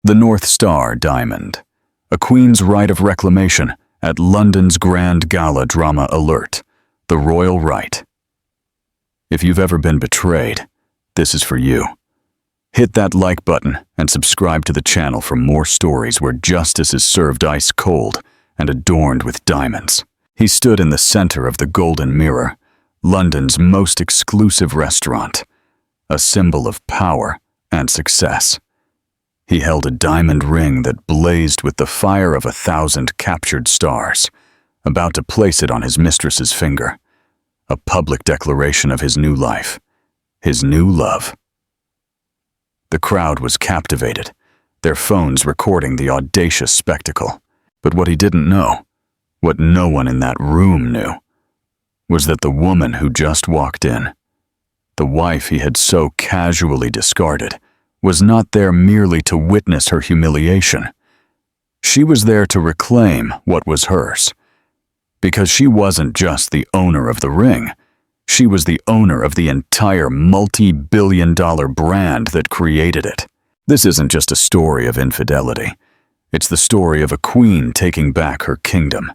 The North Star Diamond, a Queen's right of reclamation at London's Grand Gala Drama Alert, the Royal Right. If you've ever been betrayed, this is for you. Hit that like button and subscribe to the channel for more stories where justice is served ice cold and adorned with diamonds. He stood in the center of the Golden Mirror, London's most exclusive restaurant, a symbol of power and success. He held a diamond ring that blazed with the fire of 1,000 captured stars, about to place it on his mistress's finger, a public declaration of his new life, his new love. The crowd was captivated, their phones recording the audacious spectacle. But what he didn't know, what no one in that room knew, was that the woman who just walked in, the wife he had so casually discarded, was not there merely to witness her humiliation. She was there to reclaim what was hers. Because she wasn't just the owner of the ring, she was the owner of the entire multi-billion-dollar brand that created it. This isn't just a story of infidelity. It's the story of a queen taking back her kingdom.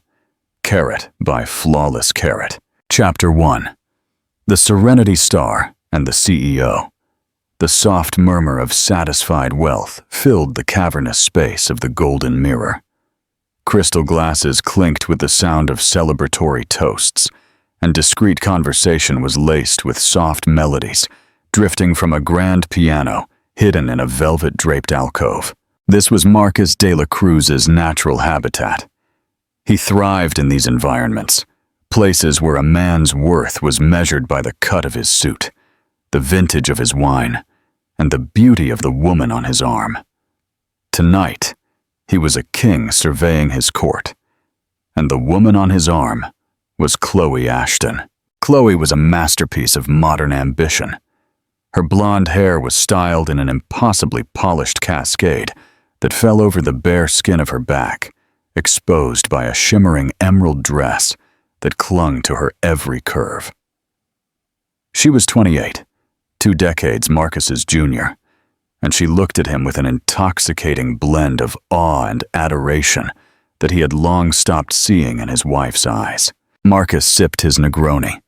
Carat by Flawless Carat. Chapter 1. The Serenity Star and the CEO. The soft murmur of satisfied wealth filled the cavernous space of the Golden Mirror. Crystal glasses clinked with the sound of celebratory toasts, and discreet conversation was laced with soft melodies, drifting from a grand piano hidden in a velvet-draped alcove. This was Marcus de la Cruz's natural habitat. He thrived in these environments, places where a man's worth was measured by the cut of his suit, the vintage of his wine, and the beauty of the woman on his arm. Tonight, he was a king surveying his court, and the woman on his arm was Chloe Ashton. Chloe was a masterpiece of modern ambition. Her blonde hair was styled in an impossibly polished cascade that fell over the bare skin of her back, exposed by a shimmering emerald dress that clung to her every curve. She was 28, 2 decades Marcus's junior, and she looked at him with an intoxicating blend of awe and adoration that he had long stopped seeing in his wife's eyes. Marcus sipped his Negroni,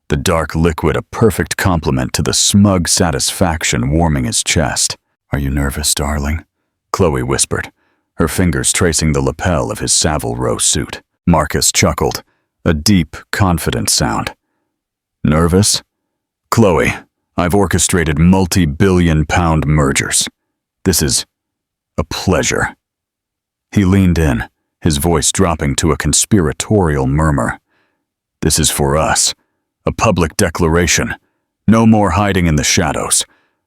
the dark liquid a perfect complement to the smug satisfaction warming his chest. "Are you nervous, darling?" Chloe whispered, her fingers tracing the lapel of his Savile Row suit. Marcus chuckled, a deep, confident sound. "Nervous? Chloe, I've orchestrated multi-billion-pound mergers. This is a pleasure." He leaned in, his voice dropping to a conspiratorial murmur. "This is for us. A public declaration. No more hiding in the shadows.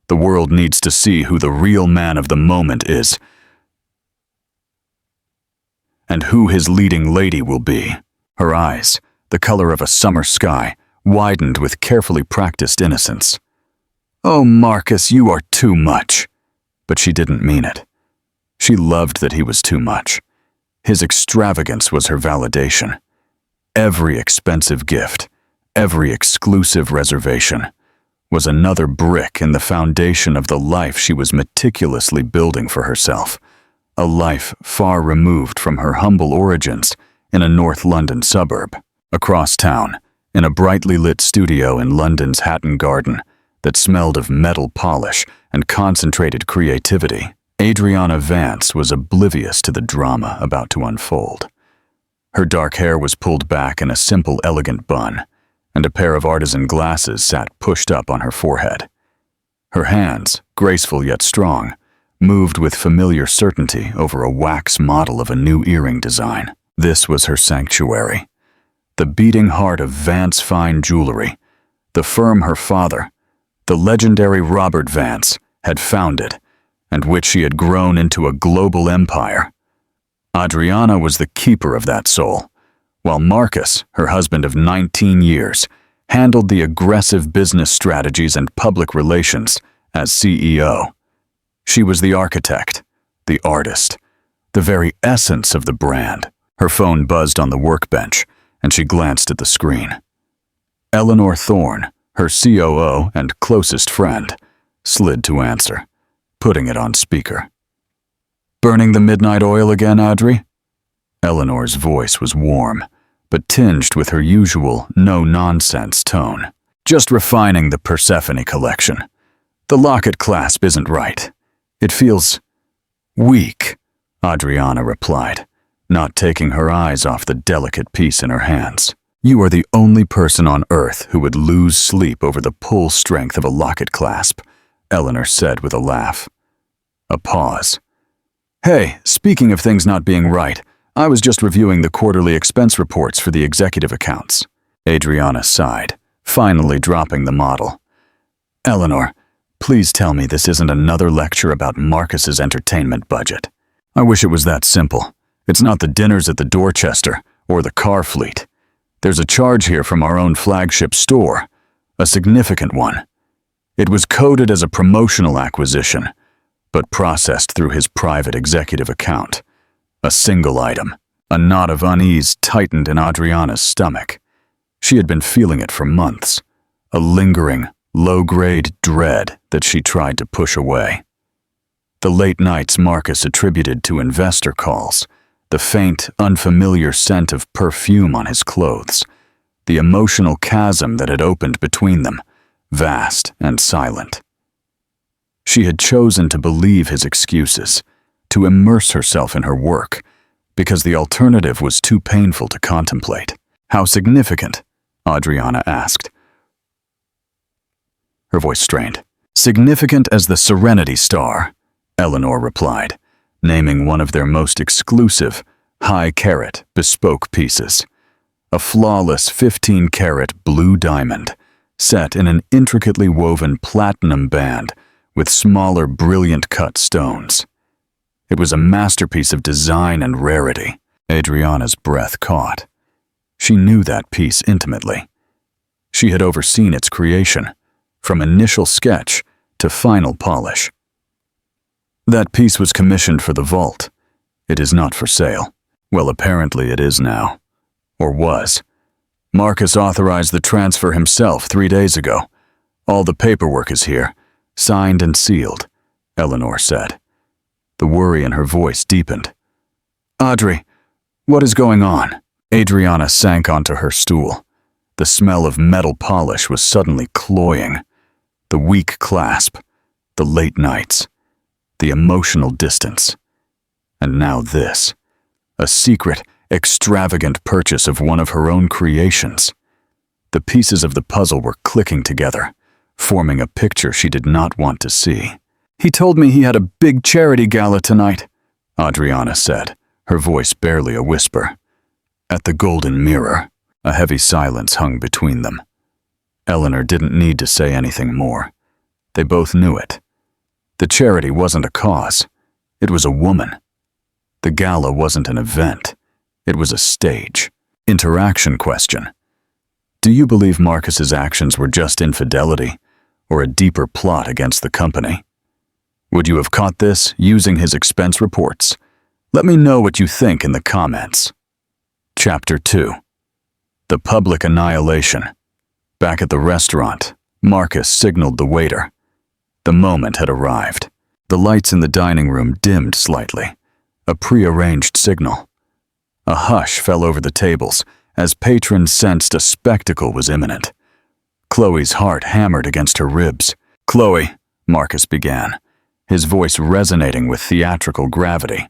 The world needs to see who the real man of the moment is, and who his leading lady will be." Her eyes, the color of a summer sky, widened with carefully practiced innocence. "Oh, Marcus, you are too much." But she didn't mean it. She loved that he was too much. His extravagance was her validation. Every expensive gift, every exclusive reservation, was another brick in the foundation of the life she was meticulously building for herself, a life far removed from her humble origins in a North London suburb. Across town, in a brightly lit studio in London's Hatton Garden that smelled of metal polish and concentrated creativity, Adriana Vance was oblivious to the drama about to unfold. Her dark hair was pulled back in a simple, elegant bun, and a pair of artisan glasses sat pushed up on her forehead. Her hands, graceful yet strong, moved with familiar certainty over a wax model of a new earring design. This was her sanctuary, the beating heart of Vance Fine Jewelry, the firm her father, the legendary Robert Vance, had founded, and which she had grown into a global empire. Adriana was the keeper of that soul, while Marcus, her husband of 19 years, handled the aggressive business strategies and public relations as CEO. She was the architect, the artist, the very essence of the brand. Her phone buzzed on the workbench, and she glanced at the screen. Eleanor Thorne, her COO and closest friend, slid to answer, putting it on speaker. Burning the midnight oil again, Audrey? Eleanor's voice was warm, but tinged with her usual no-nonsense tone. Just refining the Persephone collection. The locket clasp isn't right. It feels weak, Adriana replied, not taking her eyes off the delicate piece in her hands. You are the only person on Earth who would lose sleep over the pull strength of a locket clasp, Eleanor said with a laugh. A pause. Hey, speaking of things not being right, I was just reviewing the quarterly expense reports for the executive accounts. Adriana sighed, finally dropping the model. Eleanor, please tell me this isn't another lecture about Marcus's entertainment budget. I wish it was that simple. It's not the dinners at the Dorchester or the car fleet. There's a charge here from our own flagship store, a significant one. It was coded as a promotional acquisition, but processed through his private executive account. A single item. A knot of unease tightened in Adriana's stomach. She had been feeling it for months, a lingering, low-grade dread that she tried to push away. The late nights Marcus attributed to investor calls, the faint, unfamiliar scent of perfume on his clothes, the emotional chasm that had opened between them, vast and silent. She had chosen to believe his excuses, to immerse herself in her work, because the alternative was too painful to contemplate. How significant? Adriana asked. Her voice strained. Significant as the Serenity Star, Eleanor replied, naming one of their most exclusive, high-carat, bespoke pieces. A flawless 15-carat blue diamond, set in an intricately woven platinum band with smaller, brilliant-cut stones. It was a masterpiece of design and rarity. Adriana's breath caught. She knew that piece intimately. She had overseen its creation, from initial sketch to final polish. That piece was commissioned for the vault. It is not for sale. Well, apparently it is now. Or was. Marcus authorized the transfer himself 3 days ago. All the paperwork is here, signed and sealed, Eleanor said. The worry in her voice deepened. Audrey, what is going on? Adriana sank onto her stool. The smell of metal polish was suddenly cloying. The weak clasp, the late nights, the emotional distance. And now this, a secret, extravagant purchase of one of her own creations. The pieces of the puzzle were clicking together, forming a picture she did not want to see. He told me he had a big charity gala tonight, Adriana said, her voice barely a whisper. At the Golden Mirror, a heavy silence hung between them. Eleanor didn't need to say anything more. They both knew it. The charity wasn't a cause. It was a woman. The gala wasn't an event. It was a stage. Interaction question. Do you believe Marcus's actions were just infidelity, or a deeper plot against the company? Would you have caught this using his expense reports? Let me know what you think in the comments. Chapter 2. The Public Annihilation. Back at the restaurant, Marcus signaled the waiter. The moment had arrived. The lights in the dining room dimmed slightly. A prearranged signal. A hush fell over the tables as patrons sensed a spectacle was imminent. Chloe's heart hammered against her ribs. Chloe, Marcus began, his voice resonating with theatrical gravity.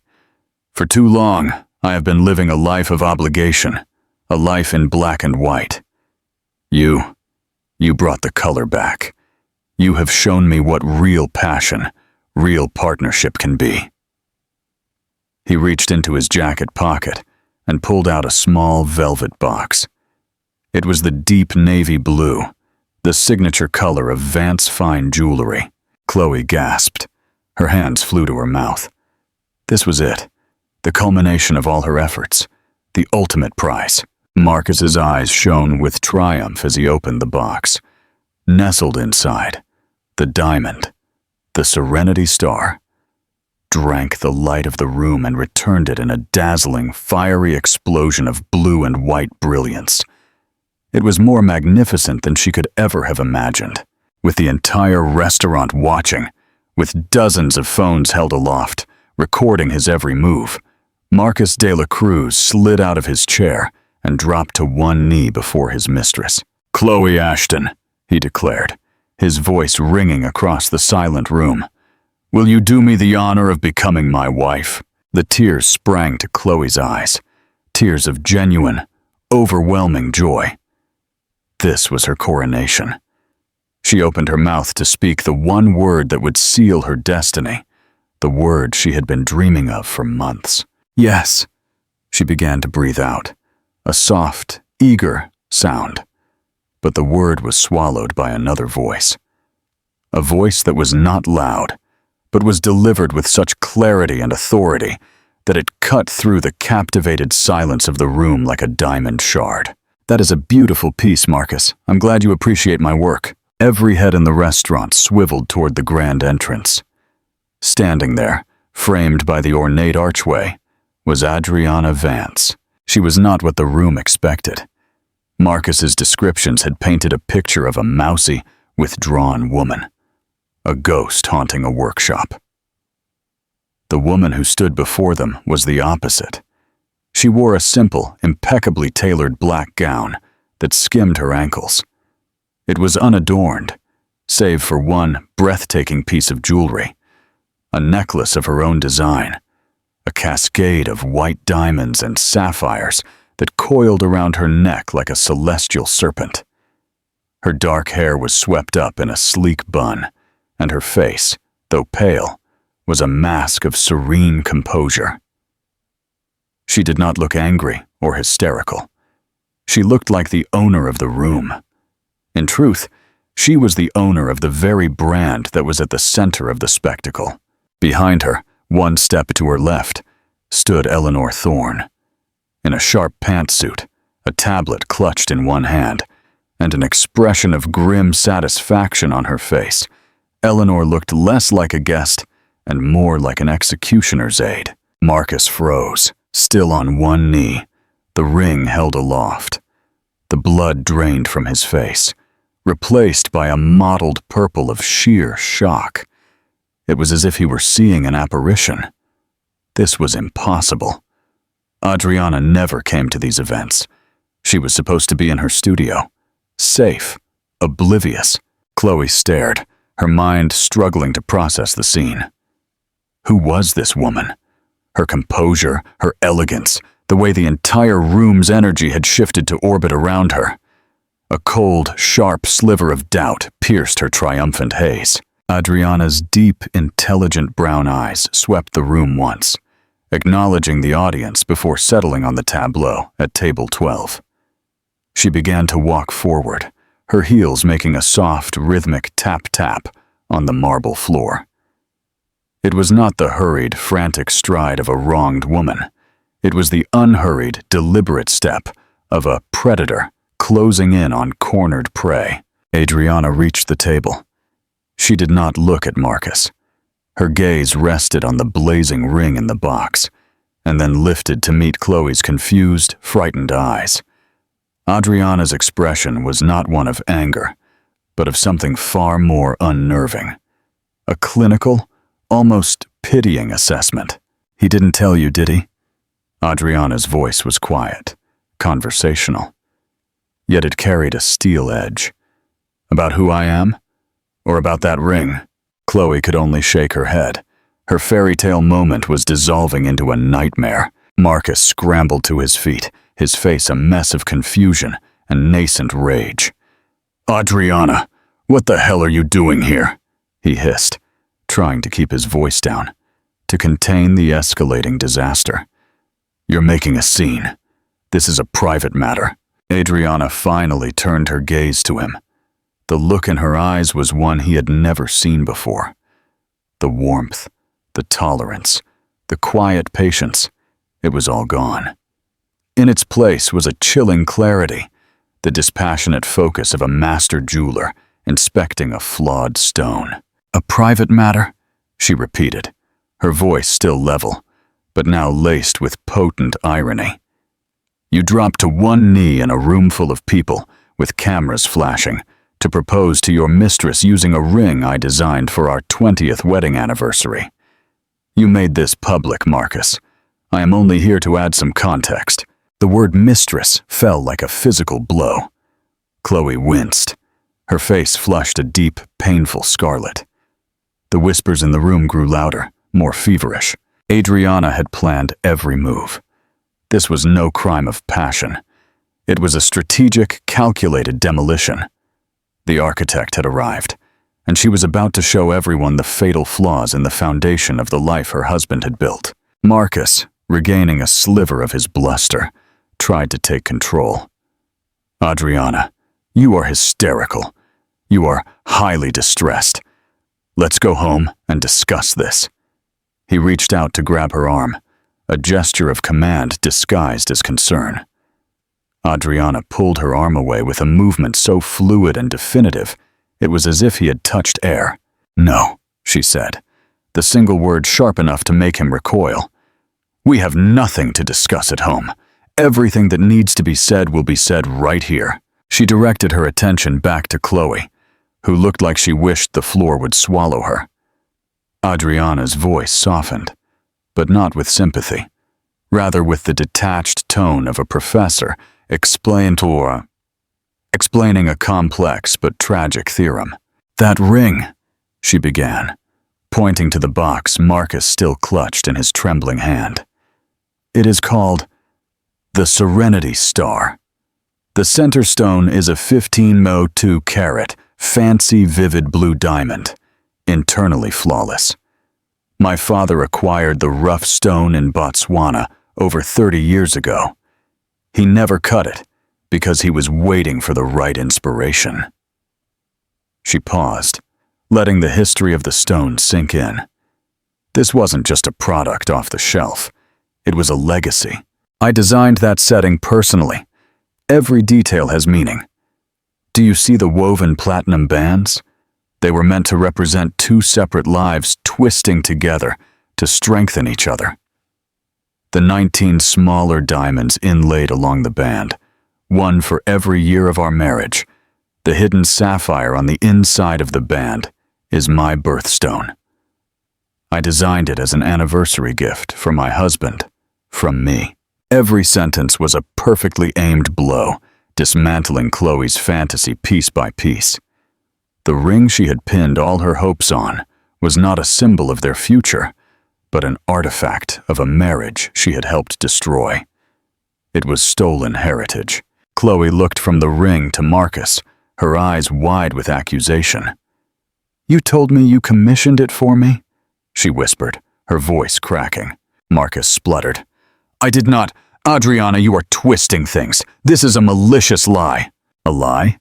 For too long, I have been living a life of obligation, a life in black and white. You brought the color back. You have shown me what real passion, real partnership can be. He reached into his jacket pocket and pulled out a small velvet box. It was the deep navy blue, the signature color of Vance Fine Jewelry. Chloe gasped. Her hands flew to her mouth. This was it, the culmination of all her efforts, the ultimate prize. Marcus's eyes shone with triumph as he opened the box. Nestled inside, the diamond, the Serenity Star, drank the light of the room and returned it in a dazzling, fiery explosion of blue and white brilliance. It was more magnificent than she could ever have imagined. With the entire restaurant watching, with dozens of phones held aloft, recording his every move. Marcus de la Cruz slid out of his chair and dropped to one knee before his mistress. "Chloe Ashton," he declared, his voice ringing across the silent room. "Will you do me the honor of becoming my wife?" The tears sprang to Chloe's eyes, tears of genuine, overwhelming joy. This was her coronation. She opened her mouth to speak the one word that would seal her destiny, the word she had been dreaming of for months. "Yes," she began to breathe out, a soft, eager sound. But the word was swallowed by another voice. A voice that was not loud, but was delivered with such clarity and authority that it cut through the captivated silence of the room like a diamond shard. "That is a beautiful piece, Marcus. I'm glad you appreciate my work." Every head in the restaurant swiveled toward the grand entrance. Standing there, framed by the ornate archway, was Adriana Vance. She was not what the room expected. Marcus's descriptions had painted a picture of a mousy, withdrawn woman, a ghost haunting a workshop. The woman who stood before them was the opposite. She wore a simple, impeccably tailored black gown that skimmed her ankles. It was unadorned, save for one breathtaking piece of jewelry, a necklace of her own design, a cascade of white diamonds and sapphires that coiled around her neck like a celestial serpent. Her dark hair was swept up in a sleek bun, and her face, though pale, was a mask of serene composure. She did not look angry or hysterical. She looked like the owner of the room. In truth, she was the owner of the very brand that was at the center of the spectacle. Behind her, one step to her left, stood Eleanor Thorne. In a sharp pantsuit, a tablet clutched in one hand, and an expression of grim satisfaction on her face, Eleanor looked less like a guest and more like an executioner's aide. Marcus froze, still on one knee, the ring held aloft. The blood drained from his face, replaced by a mottled purple of sheer shock. It was as if he were seeing an apparition. This was impossible. Adriana never came to these events. She was supposed to be in her studio, safe, oblivious. Chloe stared, her mind struggling to process the scene. Who was this woman? Her composure, her elegance, the way the entire room's energy had shifted to orbit around her. A cold, sharp sliver of doubt pierced her triumphant haze. Adriana's deep, intelligent brown eyes swept the room once, acknowledging the audience before settling on the tableau at table 12. She began to walk forward, her heels making a soft, rhythmic tap-tap on the marble floor. It was not the hurried, frantic stride of a wronged woman. It was the unhurried, deliberate step of a predator closing in on cornered prey. Adriana reached the table. She did not look at Marcus. Her gaze rested on the blazing ring in the box, and then lifted to meet Chloe's confused, frightened eyes. Adriana's expression was not one of anger, but of something far more unnerving. A clinical, almost pitying assessment. "He didn't tell you, did he?" Adriana's voice was quiet, conversational. Yet it carried a steel edge. "About who I am? Or about that ring?" Chloe could only shake her head. Her fairy tale moment was dissolving into a nightmare. Marcus scrambled to his feet, his face a mess of confusion and nascent rage. "Adriana, what the hell are you doing here?" he hissed, trying to keep his voice down, to contain the escalating disaster. "You're making a scene. This is a private matter." Adriana finally turned her gaze to him. The look in her eyes was one he had never seen before. The warmth, the tolerance, the quiet patience, it was all gone. In its place was a chilling clarity, the dispassionate focus of a master jeweler inspecting a flawed stone. "A private matter?" she repeated, her voice still level, but now laced with potent irony. "You dropped to one knee in a room full of people, with cameras flashing, to propose to your mistress using a ring I designed for our 20th wedding anniversary. You made this public, Marcus. I am only here to add some context. The word mistress fell like a physical blow. Chloe winced. Her face flushed a deep, painful scarlet. The whispers in the room grew louder, more feverish. Adriana had planned every move. This was no crime of passion. It was a strategic, calculated demolition. The architect had arrived, and she was about to show everyone the fatal flaws in the foundation of the life her husband had built. Marcus, regaining a sliver of his bluster, tried to take control. Adriana, you are hysterical. You are highly distressed. Let's go home and discuss this. He reached out to grab her arm, a gesture of command disguised as concern. Adriana pulled her arm away with a movement so fluid and definitive, it was as if he had touched air. No, she said, the single word sharp enough to make him recoil. We have nothing to discuss at home. Everything that needs to be said will be said right here. She directed her attention back to Chloe, who looked like she wished the floor would swallow her. Adriana's voice softened, but not with sympathy, rather with the detached tone of a professor explaining a complex but tragic theorem. That ring, she began, pointing to the box Marcus still clutched in his trembling hand. It is called the Serenity Star. The center stone is a 15 2 carat, fancy vivid blue diamond, internally flawless. My father acquired the rough stone in Botswana over 30 years ago. He never cut it because he was waiting for the right inspiration. She paused, letting the history of the stone sink in. This wasn't just a product off the shelf. It was a legacy. I designed that setting personally. Every detail has meaning. Do you see the woven platinum bands? They were meant to represent two separate lives twisting together to strengthen each other. The 19 smaller diamonds inlaid along the band, one for every year of our marriage. The hidden sapphire on the inside of the band is my birthstone. I designed it as an anniversary gift for my husband, from me. Every sentence was a perfectly aimed blow, dismantling Chloe's fantasy piece by piece. The ring she had pinned all her hopes on was not a symbol of their future, but an artifact of a marriage she had helped destroy. It was stolen heritage. Chloe looked from the ring to Marcus, her eyes wide with accusation. "You told me you commissioned it for me?" she whispered, her voice cracking. Marcus spluttered. "I did not. Adriana, you are twisting things. This is a malicious lie." "A lie?"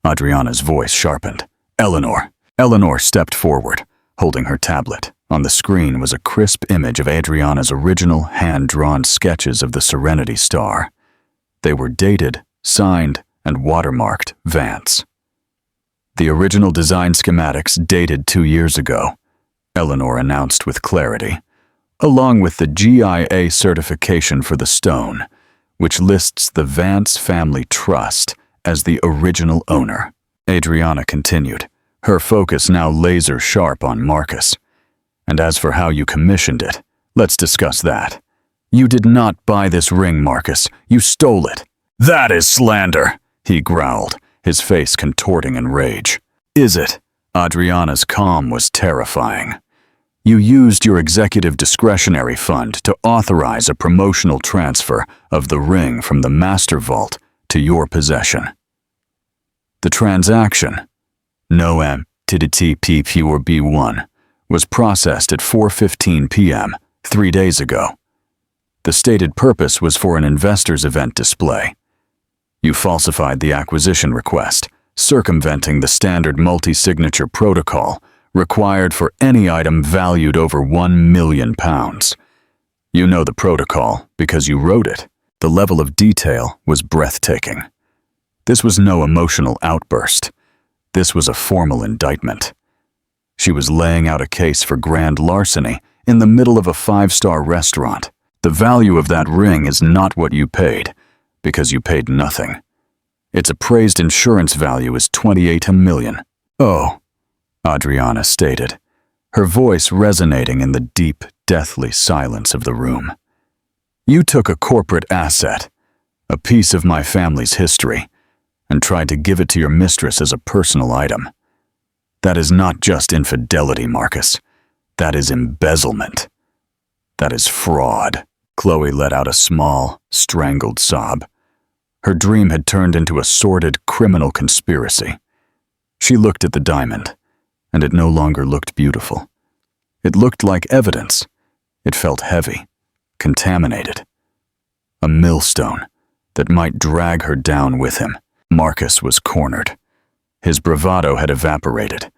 Adriana's voice sharpened. "Eleanor." Eleanor stepped forward, holding her tablet. On the screen was a crisp image of Adriana's original hand-drawn sketches of the Serenity Star. They were dated, signed, and watermarked Vance. The original design schematics dated 2 years ago, Eleanor announced with clarity, along with the GIA certification for the stone, which lists the Vance Family Trust as the original owner. Adriana continued, her focus now laser-sharp on Marcus. "And as for how you commissioned it, let's discuss that. You did not buy this ring, Marcus. You stole it." "That is slander," he growled, his face contorting in rage. "Is it?" Adriana's calm was terrifying. "You used your executive discretionary fund to authorize a promotional transfer of the ring from the master vault to your possession. The transaction, no MTTP or B1, was processed at 4:15 p.m. 3 days ago. The stated purpose was for an investors event display. You falsified the acquisition request, circumventing the standard multi-signature protocol required for any item valued over £1 million. You know the protocol because you wrote it. The level of detail was breathtaking. This was no emotional outburst. This was a formal indictment. She was laying out a case for grand larceny in the middle of a 5-star restaurant. The value of that ring is not what you paid, because you paid nothing. Its appraised insurance value is $28 million. "Oh," Adriana stated, her voice resonating in the deep, deathly silence of the room. You took a corporate asset, a piece of my family's history, and tried to give it to your mistress as a personal item. That is not just infidelity, Marcus. That is embezzlement. That is fraud. Chloe let out a small, strangled sob. Her dream had turned into a sordid criminal conspiracy. She looked at the diamond, and it no longer looked beautiful. It looked like evidence. It felt heavy, contaminated. A millstone that might drag her down with him. Marcus was cornered. His bravado had evaporated,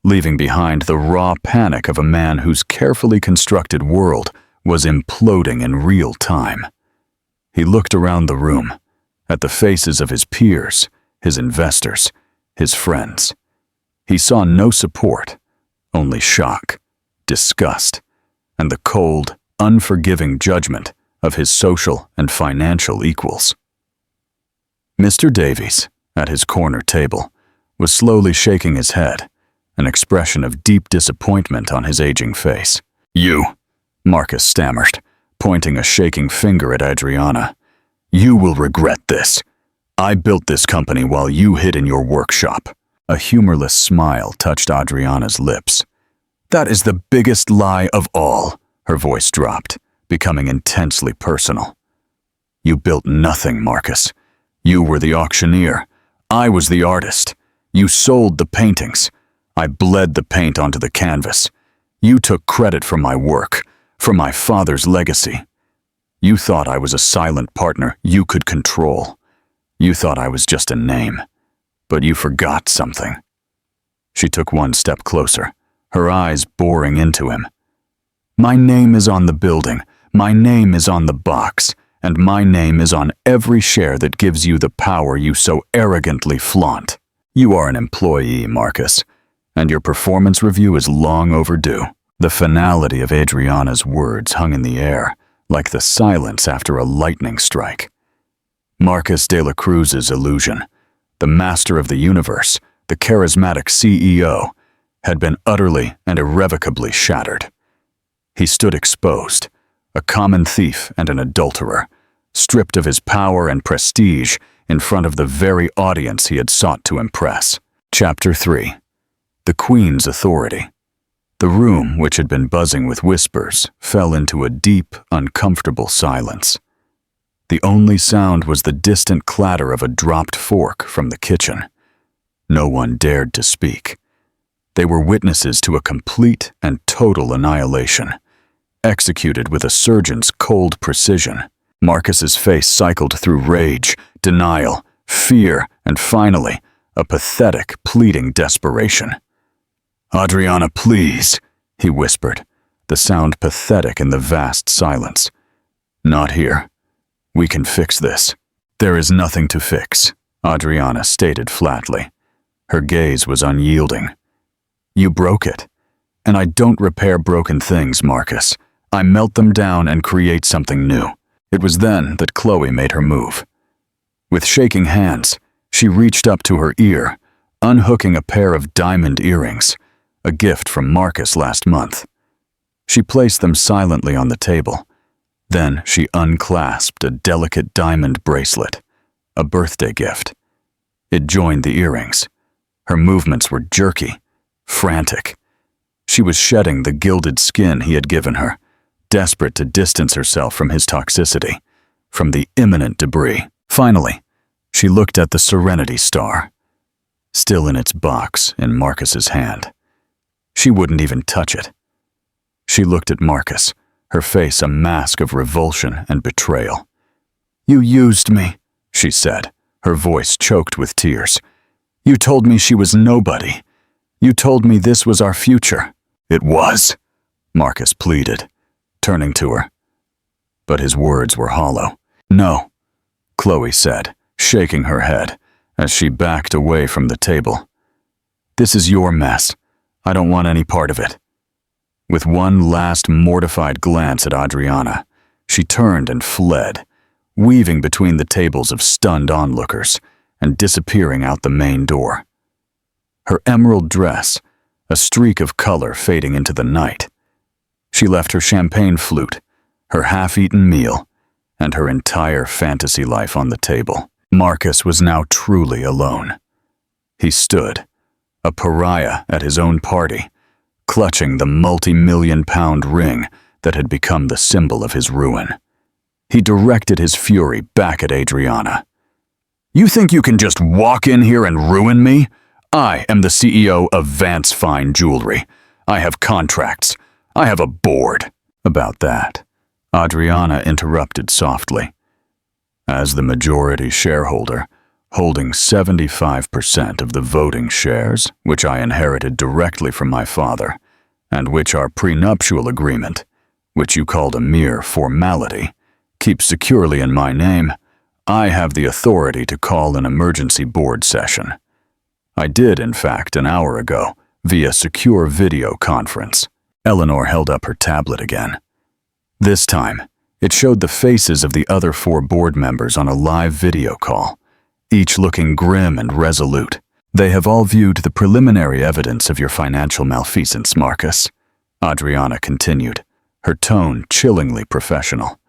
leaving behind the raw panic of a man whose carefully constructed world was imploding in real time. He looked around the room, at the faces of his peers, his investors, his friends. He saw no support, only shock, disgust, and the cold, unforgiving judgment of his social and financial equals. Mr. Davies, at his corner table, was slowly shaking his head, an expression of deep disappointment on his aging face. "You," Marcus stammered, pointing a shaking finger at Adriana. "You will regret this. I built this company while you hid in your workshop." A humorless smile touched Adriana's lips. "That is the biggest lie of all," her voice dropped, becoming intensely personal. "You built nothing, Marcus. You were the auctioneer. I was the artist. You sold the paintings. I bled the paint onto the canvas. You took credit for my work, for my father's legacy. You thought I was a silent partner you could control. You thought I was just a name. But you forgot something." She took one step closer, her eyes boring into him. "My name is on the building. My name is on the box. And my name is on every share that gives you the power you so arrogantly flaunt. You are an employee, Marcus, and your performance review is long overdue." The finality of Adriana's words hung in the air, like the silence after a lightning strike. Marcus de la Cruz's illusion, the master of the universe, the charismatic CEO, had been utterly and irrevocably shattered. He stood exposed, a common thief and an adulterer, stripped of his power and prestige in front of the very audience he had sought to impress. Chapter 3. The Queen's Authority. The room, which had been buzzing with whispers, fell into a deep, uncomfortable silence. The only sound was the distant clatter of a dropped fork from the kitchen. No one dared to speak. They were witnesses to a complete and total annihilation, executed with a surgeon's cold precision. Marcus's face cycled through rage, denial, fear, and finally, a pathetic, pleading desperation. "Adriana, please," he whispered, the sound pathetic in the vast silence. "Not here. We can fix this." "There is nothing to fix," Adriana stated flatly. Her gaze was unyielding. "You broke it. And I don't repair broken things, Marcus. I melt them down and create something new." It was then that Chloe made her move. With shaking hands, she reached up to her ear, unhooking a pair of diamond earrings, a gift from Marcus last month. She placed them silently on the table. Then she unclasped a delicate diamond bracelet, a birthday gift. It joined the earrings. Her movements were jerky, frantic. She was shedding the gilded skin he had given her, desperate to distance herself from his toxicity, from the imminent debris. Finally, she looked at the Serenity Star, still in its box in Marcus's hand. She wouldn't even touch it. She looked at Marcus, her face a mask of revulsion and betrayal. "You used me," she said, her voice choked with tears. "You told me she was nobody. You told me this was our future." "It was," Marcus pleaded, turning to her. But his words were hollow. "No," Chloe said, shaking her head as she backed away from the table. "This is your mess. I don't want any part of it." With one last mortified glance at Adriana, she turned and fled, weaving between the tables of stunned onlookers and disappearing out the main door. Her emerald dress, a streak of color fading into the night. She left her champagne flute, her half-eaten meal, and her entire fantasy life on the table. Marcus was now truly alone. He stood, a pariah at his own party, clutching the multi-million-pound ring that had become the symbol of his ruin. He directed his fury back at Adriana. "You think you can just walk in here and ruin me? I am the CEO of Vance Fine Jewelry. I have contracts. I have a board." About that, Adriana interrupted softly. As the majority shareholder, holding 75% of the voting shares, which I inherited directly from my father, and which our prenuptial agreement, which you called a mere formality, keeps securely in my name, I have the authority to call an emergency board session. I did, in fact, an hour ago, via secure video conference. Eleanor held up her tablet again. This time, it showed the faces of the other 4 board members on a live video call, each looking grim and resolute. "They have all viewed the preliminary evidence of your financial malfeasance, Marcus," Adriana continued, her tone chillingly professional.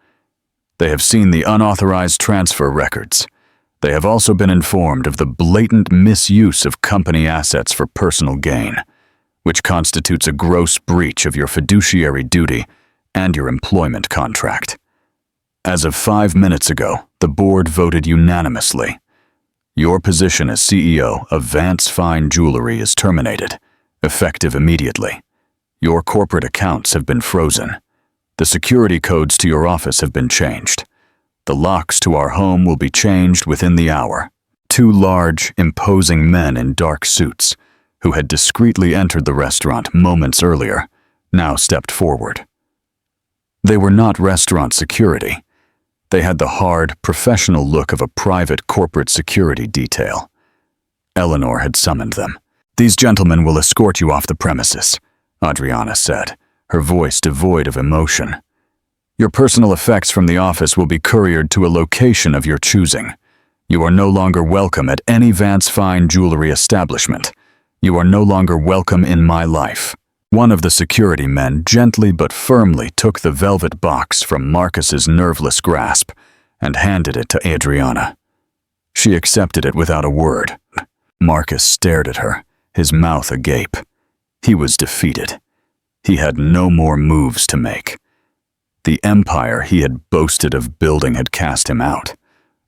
"They have seen the unauthorized transfer records. They have also been informed of the blatant misuse of company assets for personal gain, which constitutes a gross breach of your fiduciary duty and your employment contract. As of 5 minutes ago, the board voted unanimously. Your position as CEO of Vance Fine Jewelry is terminated, effective immediately. Your corporate accounts have been frozen. The security codes to your office have been changed. The locks to our home will be changed within the hour." 2 large, imposing men in dark suits, who had discreetly entered the restaurant moments earlier, now stepped forward. They were not restaurant security. They had the hard, professional look of a private corporate security detail. Eleanor had summoned them. "These gentlemen will escort you off the premises," Adriana said, her voice devoid of emotion. "Your personal effects from the office will be couriered to a location of your choosing. You are no longer welcome at any Vance Fine Jewelry establishment. You are no longer welcome in my life." One of the security men gently but firmly took the velvet box from Marcus's nerveless grasp and handed it to Adriana. She accepted it without a word. Marcus stared at her, his mouth agape. He was defeated. He had no more moves to make. The empire he had boasted of building had cast him out.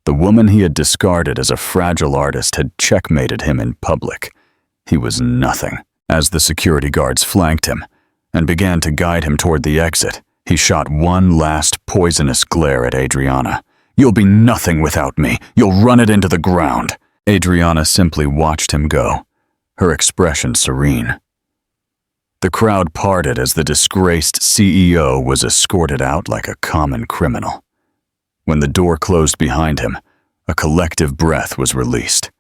The woman he had discarded as a fragile artist had checkmated him in public. He was nothing. As the security guards flanked him and began to guide him toward the exit, he shot one last poisonous glare at Adriana. "You'll be nothing without me. You'll run it into the ground." Adriana simply watched him go, her expression serene. The crowd parted as the disgraced CEO was escorted out like a common criminal. When the door closed behind him, a collective breath was released.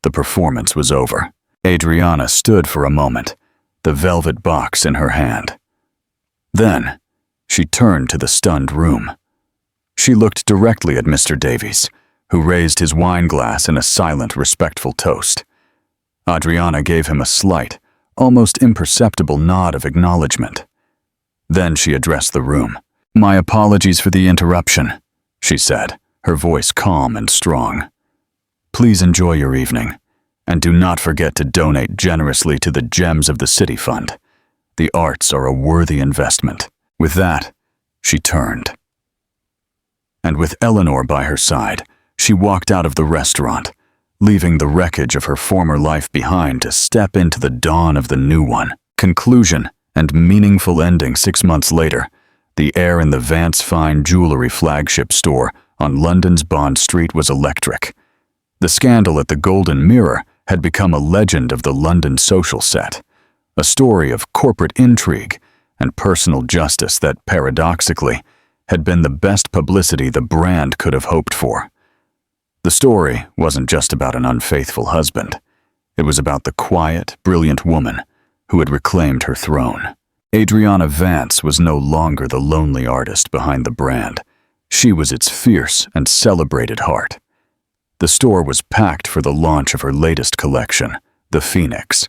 The performance was over. Adriana stood for a moment, the velvet box in her hand. Then, she turned to the stunned room. She looked directly at Mr. Davies, who raised his wine glass in a silent, respectful toast. Adriana gave him a slight, almost imperceptible nod of acknowledgement. Then she addressed the room. "My apologies for the interruption," she said, her voice calm and strong. "Please enjoy your evening. And do not forget to donate generously to the Gems of the City Fund. The arts are a worthy investment." With that, she turned. And with Eleanor by her side, she walked out of the restaurant, leaving the wreckage of her former life behind to step into the dawn of the new one. Conclusion and meaningful ending 6 months later, the air in the Vance Fine Jewelry flagship store on London's Bond Street was electric. The scandal at the Golden Mirror had become a legend of the London social set, a story of corporate intrigue and personal justice that, paradoxically, had been the best publicity the brand could have hoped for. The story wasn't just about an unfaithful husband. It was about the quiet, brilliant woman who had reclaimed her throne. Adriana Vance was no longer the lonely artist behind the brand. She was its fierce and celebrated heart. The store was packed for the launch of her latest collection, the Phoenix,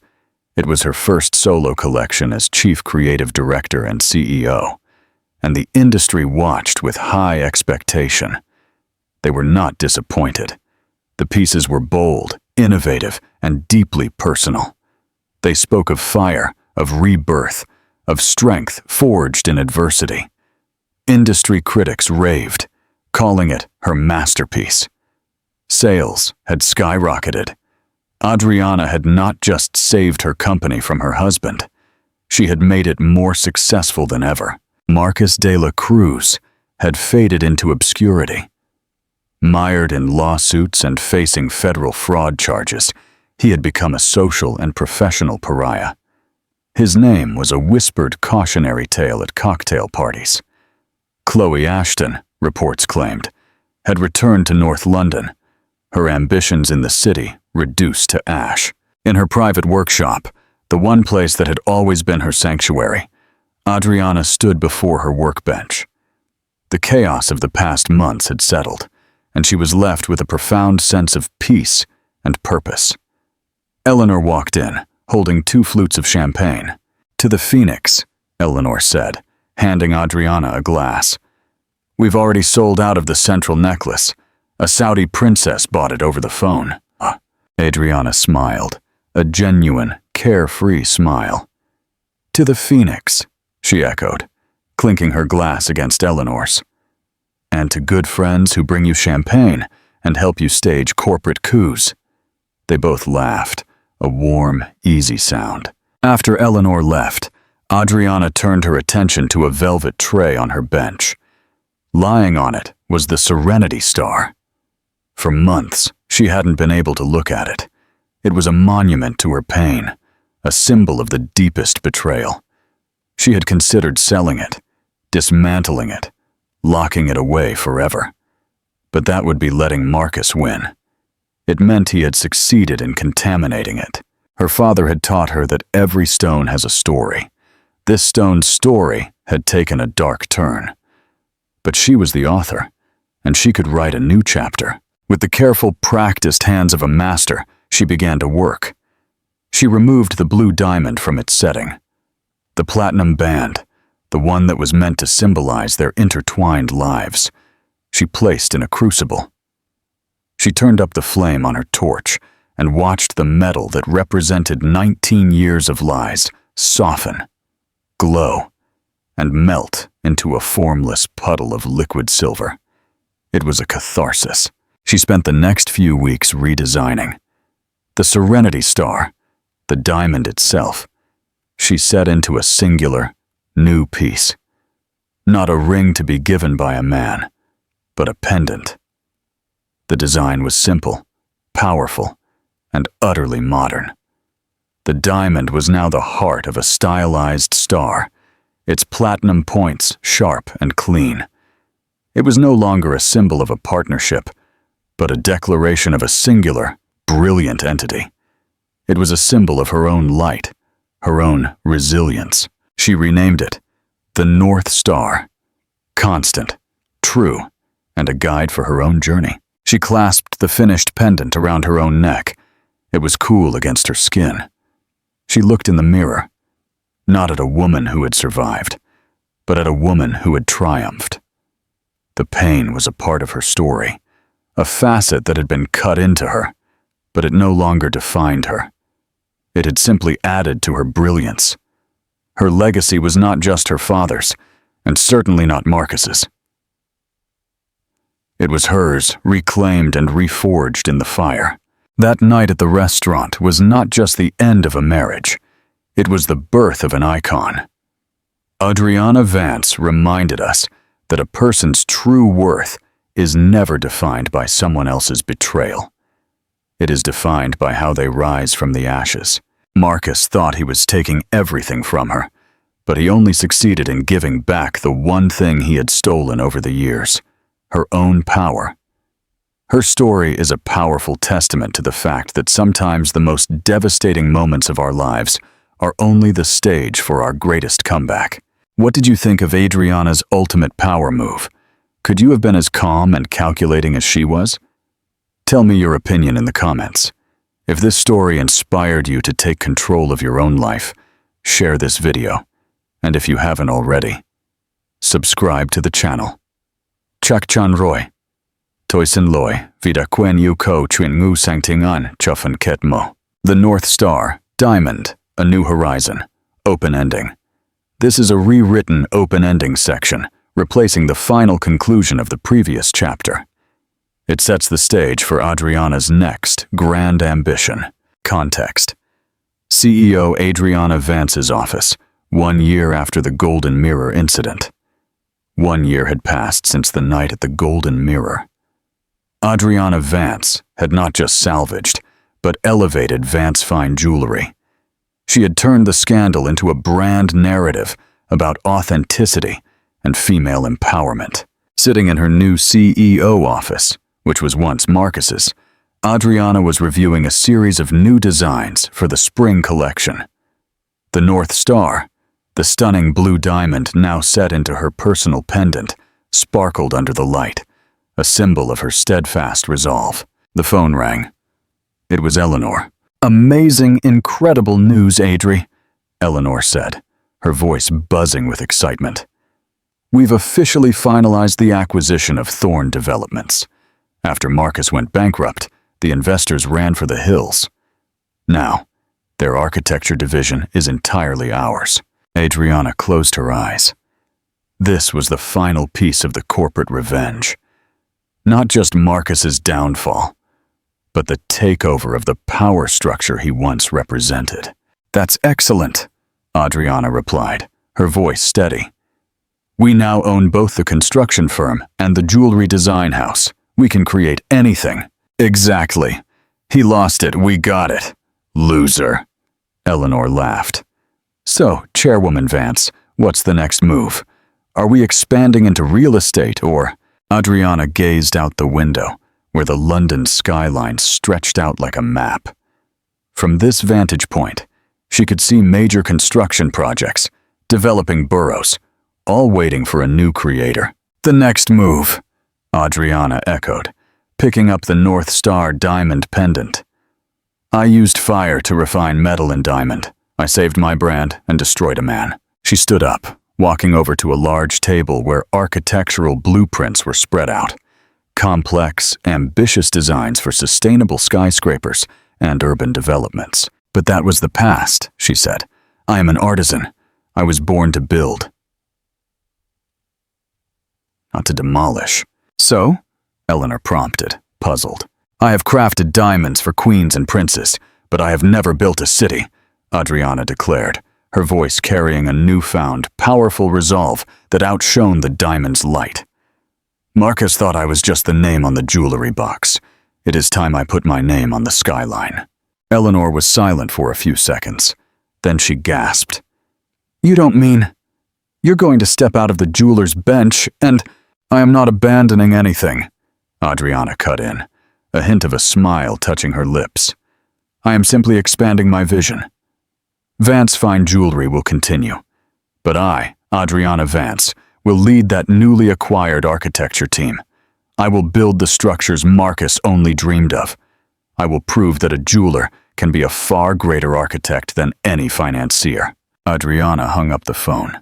It was her first solo collection as chief creative director and CEO, and the industry watched with high expectation. They were not disappointed. The pieces were bold, innovative, and deeply personal. They spoke of fire, of rebirth, of strength forged in adversity. Industry critics raved, calling it her masterpiece. Sales had skyrocketed. Adriana had not just saved her company from her husband, she had made it more successful than ever. Marcus de la Cruz had faded into obscurity. Mired in lawsuits and facing federal fraud charges, he had become a social and professional pariah. His name was a whispered cautionary tale at cocktail parties. Chloe Ashton, reports claimed, had returned to North London, her ambitions in the city reduced to ash. In her private workshop, the one place that had always been her sanctuary, Adriana stood before her workbench. The chaos of the past months had settled, and she was left with a profound sense of peace and purpose. Eleanor walked in, holding 2 flutes of champagne. "To the Phoenix," Eleanor said, handing Adriana a glass. "We've already sold out of the central necklace. A Saudi princess bought it over the phone." Adriana smiled, a genuine, carefree smile. "To the Phoenix," she echoed, clinking her glass against Eleanor's. "And to good friends who bring you champagne and help you stage corporate coups." They both laughed, a warm, easy sound. After Eleanor left, Adriana turned her attention to a velvet tray on her bench. Lying on it was the Serenity Star. For months, she hadn't been able to look at it. It was a monument to her pain, a symbol of the deepest betrayal. She had considered selling it, dismantling it, locking it away forever. But that would be letting Marcus win. It meant he had succeeded in contaminating it. Her father had taught her that every stone has a story. This stone's story had taken a dark turn. But she was the author, and she could write a new chapter. With the careful, practiced hands of a master, she began to work. She removed the blue diamond from its setting. The platinum band, the one that was meant to symbolize their intertwined lives, she placed in a crucible. She turned up the flame on her torch and watched the metal that represented 19 years of lies soften, glow, and melt into a formless puddle of liquid silver. It was a catharsis. She spent the next few weeks redesigning. The Serenity Star, the diamond itself, she set into a singular, new piece. Not a ring to be given by a man, but a pendant. The design was simple, powerful, and utterly modern. The diamond was now the heart of a stylized star, its platinum points sharp and clean. It was no longer a symbol of a partnership, but a declaration of a singular, brilliant entity. It was a symbol of her own light, her own resilience. She renamed it the North Star, constant, true, and a guide for her own journey. She clasped the finished pendant around her own neck. It was cool against her skin. She looked in the mirror, not at a woman who had survived, but at a woman who had triumphed. The pain was a part of her story, a facet that had been cut into her, but it no longer defined her. It had simply added to her brilliance. Her legacy was not just her father's, and certainly not Marcus's. It was hers, reclaimed and reforged in the fire. That night at the restaurant was not just the end of a marriage. It was the birth of an icon. Adriana Vance reminded us that a person's true worth is never defined by someone else's betrayal. It is defined by how they rise from the ashes. Marcus thought he was taking everything from her, but he only succeeded in giving back the one thing he had stolen over the years, her own power. Her story is a powerful testament to the fact that sometimes the most devastating moments of our lives are only the stage for our greatest comeback. What did you think of Adriana's ultimate power move? Could you have been as calm and calculating as she was? Tell me your opinion in the comments. If this story inspired you to take control of your own life, share this video. And if you haven't already, subscribe to the channel. Chak Chan Roy. Toisin Loy, Vida Quen Yu Ko Chuin Ngu Sang Ting An, Chuffen Ket Mo. The North Star, Diamond, A New Horizon, Open Ending. This is a rewritten open ending section, replacing the final conclusion of the previous chapter. It sets the stage for Adriana's next grand ambition. Context. CEO Adriana Vance's office, 1 year after the Golden Mirror incident. 1 year had passed since the night at the Golden Mirror. Adriana Vance had not just salvaged, but elevated Vance Fine Jewelry. She had turned the scandal into a brand narrative about authenticity and female empowerment. Sitting in her new CEO office, which was once Marcus's, Adriana was reviewing a series of new designs for the spring collection. The North Star, the stunning blue diamond now set into her personal pendant, sparkled under the light, a symbol of her steadfast resolve. The phone rang. It was Eleanor. "Amazing, incredible news, Adri," Eleanor said, her voice buzzing with excitement. "We've officially finalized the acquisition of Thorn Developments. After Marcus went bankrupt, the investors ran for the hills. Now, their architecture division is entirely ours." Adriana closed her eyes. This was the final piece of the corporate revenge. Not just Marcus's downfall, but the takeover of the power structure he once represented. "That's excellent," Adriana replied, her voice steady. "We now own both the construction firm and the jewelry design house. We can create anything." "Exactly. He lost it, we got it. Loser." Eleanor laughed. "So, Chairwoman Vance, what's the next move? Are we expanding into real estate or—" Adriana gazed out the window, where the London skyline stretched out like a map. From this vantage point, she could see major construction projects, developing boroughs, all waiting for a new creator. "The next move," Adriana echoed, picking up the North Star diamond pendant. "I used fire to refine metal and diamond. I saved my brand and destroyed a man." She stood up, walking over to a large table where architectural blueprints were spread out. Complex, ambitious designs for sustainable skyscrapers and urban developments. "But that was the past," she said. "I am an artisan. I was born to build, not to demolish." "So?" Eleanor prompted, puzzled. "I have crafted diamonds for queens and princes, but I have never built a city," Adriana declared, her voice carrying a newfound, powerful resolve that outshone the diamond's light. "Marcus thought I was just the name on the jewelry box. It is time I put my name on the skyline." Eleanor was silent for a few seconds. Then she gasped. "You don't mean you're going to step out of the jeweler's bench and—" "I am not abandoning anything," Adriana cut in, a hint of a smile touching her lips. "I am simply expanding my vision. Vance Fine Jewelry will continue, but I, Adriana Vance, will lead that newly acquired architecture team. I will build the structures Marcus only dreamed of. I will prove that a jeweler can be a far greater architect than any financier." Adriana hung up the phone.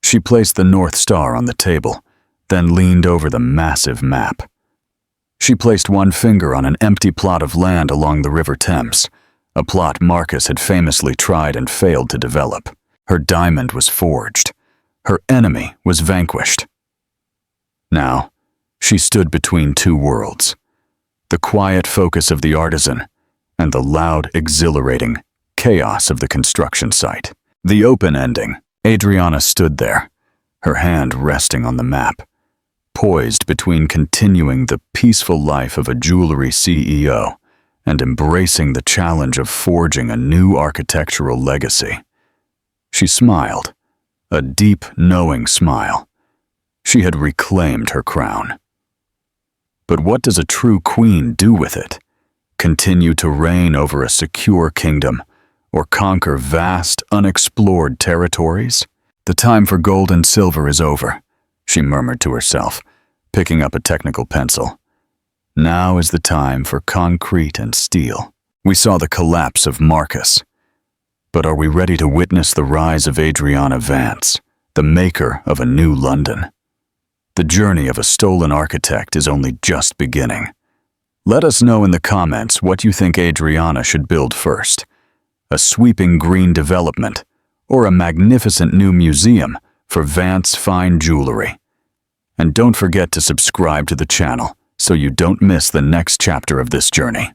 She placed the North Star on the table, then leaned over the massive map. She placed one finger on an empty plot of land along the River Thames, a plot Marcus had famously tried and failed to develop. Her diamond was forged. Her enemy was vanquished. Now, she stood between two worlds, the quiet focus of the artisan and the loud, exhilarating chaos of the construction site. The open ending. Adriana stood there, her hand resting on the map, poised between continuing the peaceful life of a jewelry CEO and embracing the challenge of forging a new architectural legacy. She smiled, a deep, knowing smile. She had reclaimed her crown. But what does a true queen do with it? Continue to reign over a secure kingdom, or conquer vast, unexplored territories? "The time for gold and silver is over," she murmured to herself, picking up a technical pencil. "Now is the time for concrete and steel." We saw the collapse of Marcus. But are we ready to witness the rise of Adriana Vance, the maker of a new London? The journey of a stolen architect is only just beginning. Let us know in the comments what you think Adriana should build first: a sweeping green development or a magnificent new museum for Vance fine jewelry. And don't forget to subscribe to the channel so you don't miss the next chapter of this journey.